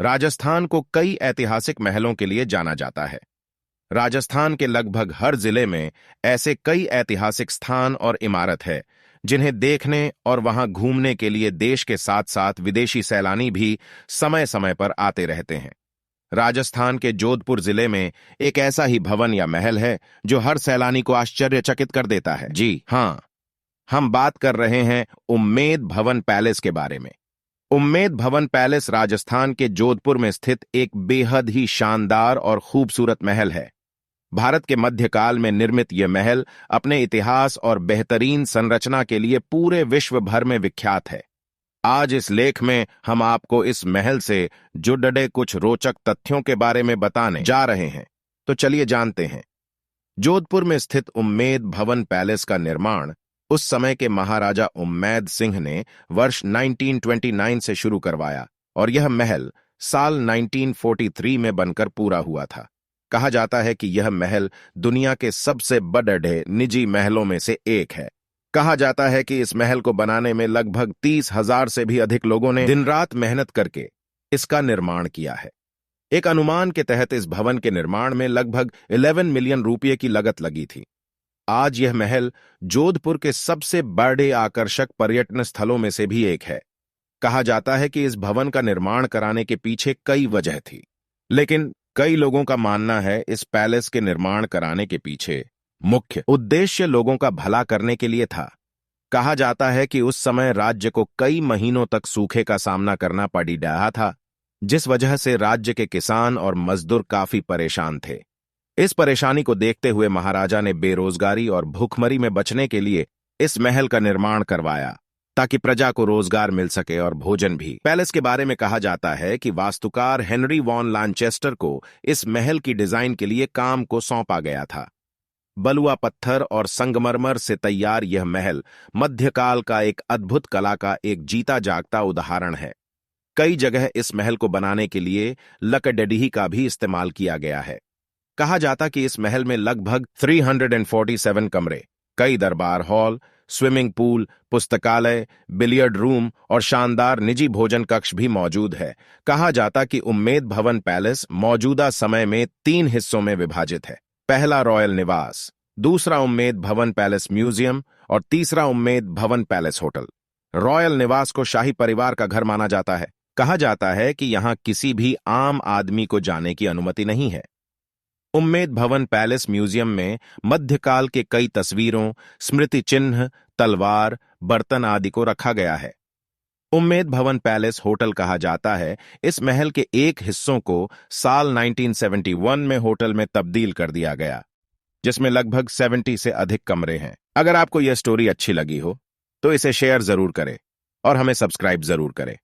राजस्थान को कई ऐतिहासिक महलों के लिए जाना जाता है। राजस्थान के लगभग हर जिले में ऐसे कई ऐतिहासिक स्थान और इमारत है जिन्हें देखने और वहां घूमने के लिए देश के साथ साथ विदेशी सैलानी भी समय समय पर आते रहते हैं। राजस्थान के जोधपुर जिले में एक ऐसा ही भवन या महल है जो हर सैलानी को आश्चर्यचकित कर देता है। जी हां, हम बात कर रहे हैं उम्मेद भवन पैलेस के बारे में। उम्मेद भवन पैलेस राजस्थान के जोधपुर में स्थित एक बेहद ही शानदार और खूबसूरत महल है। भारत के मध्यकाल में निर्मित यह महल अपने इतिहास और बेहतरीन संरचना के लिए पूरे विश्व भर में विख्यात है। आज इस लेख में हम आपको इस महल से जुड़े कुछ रोचक तथ्यों के बारे में बताने जा रहे हैं। तो चलिए जानते हैं। जोधपुर में स्थित उम्मेद भवन पैलेस का निर्माण उस समय के महाराजा उम्मेद सिंह ने वर्ष 1929 से शुरू करवाया और यह महल साल 1943 में बनकर पूरा हुआ था। कहा जाता है कि यह महल दुनिया के सबसे बड़े निजी महलों में से एक है। कहा जाता है कि इस महल को बनाने में लगभग 30,000 से भी अधिक लोगों ने दिन रात मेहनत करके इसका निर्माण किया है। एक अनुमान के तहत इस भवन के निर्माण में लगभग 11 मिलियन रुपये की लागत लगी थी। आज यह महल जोधपुर के सबसे बड़े आकर्षक पर्यटन स्थलों में से भी एक है। कहा जाता है कि इस भवन का निर्माण कराने के पीछे कई वजह थी, लेकिन कई लोगों का मानना है इस पैलेस के निर्माण कराने के पीछे मुख्य उद्देश्य लोगों का भला करने के लिए था। कहा जाता है कि उस समय राज्य को कई महीनों तक सूखे का सामना करना पड़ रहा था, जिस वजह से राज्य के किसान और मजदूर काफी परेशान थे। इस परेशानी को देखते हुए महाराजा ने बेरोजगारी और भूखमरी में बचने के लिए इस महल का निर्माण करवाया ताकि प्रजा को रोजगार मिल सके और भोजन भी। पैलेस के बारे में कहा जाता है कि वास्तुकार हेनरी वॉन लैनचेस्टर को इस महल की डिजाइन के लिए काम को सौंपा गया था। बलुआ पत्थर और संगमरमर से तैयार यह महल मध्यकाल का एक अद्भुत कला का एक जीता जागता उदाहरण है। कई जगह इस महल को बनाने के लिए लकड़ीही का भी इस्तेमाल किया गया है। कहा जाता कि इस महल में लगभग 347 कमरे, कई दरबार हॉल, स्विमिंग पूल, पुस्तकालय, बिलियर्ड रूम और शानदार निजी भोजन कक्ष भी मौजूद है। कहा जाता कि उम्मेद भवन पैलेस मौजूदा समय में 3 हिस्सों में विभाजित है। पहला रॉयल निवास, दूसरा उम्मेद भवन पैलेस म्यूजियम और तीसरा उम्मेद भवन पैलेस होटल। रॉयल निवास को शाही परिवार का घर माना जाता है। कहा जाता है कि यहां किसी भी आम आदमी को जाने की अनुमति नहीं है। उम्मेद भवन पैलेस म्यूजियम में मध्यकाल के कई तस्वीरों, स्मृति चिन्ह, तलवार, बर्तन आदि को रखा गया है। उम्मेद भवन पैलेस होटल कहा जाता है इस महल के एक हिस्सों को साल 1971 में होटल में तब्दील कर दिया गया, जिसमें लगभग 70 से अधिक कमरे हैं। अगर आपको यह स्टोरी अच्छी लगी हो तो इसे शेयर जरूर करें और हमें सब्सक्राइब जरूर करें।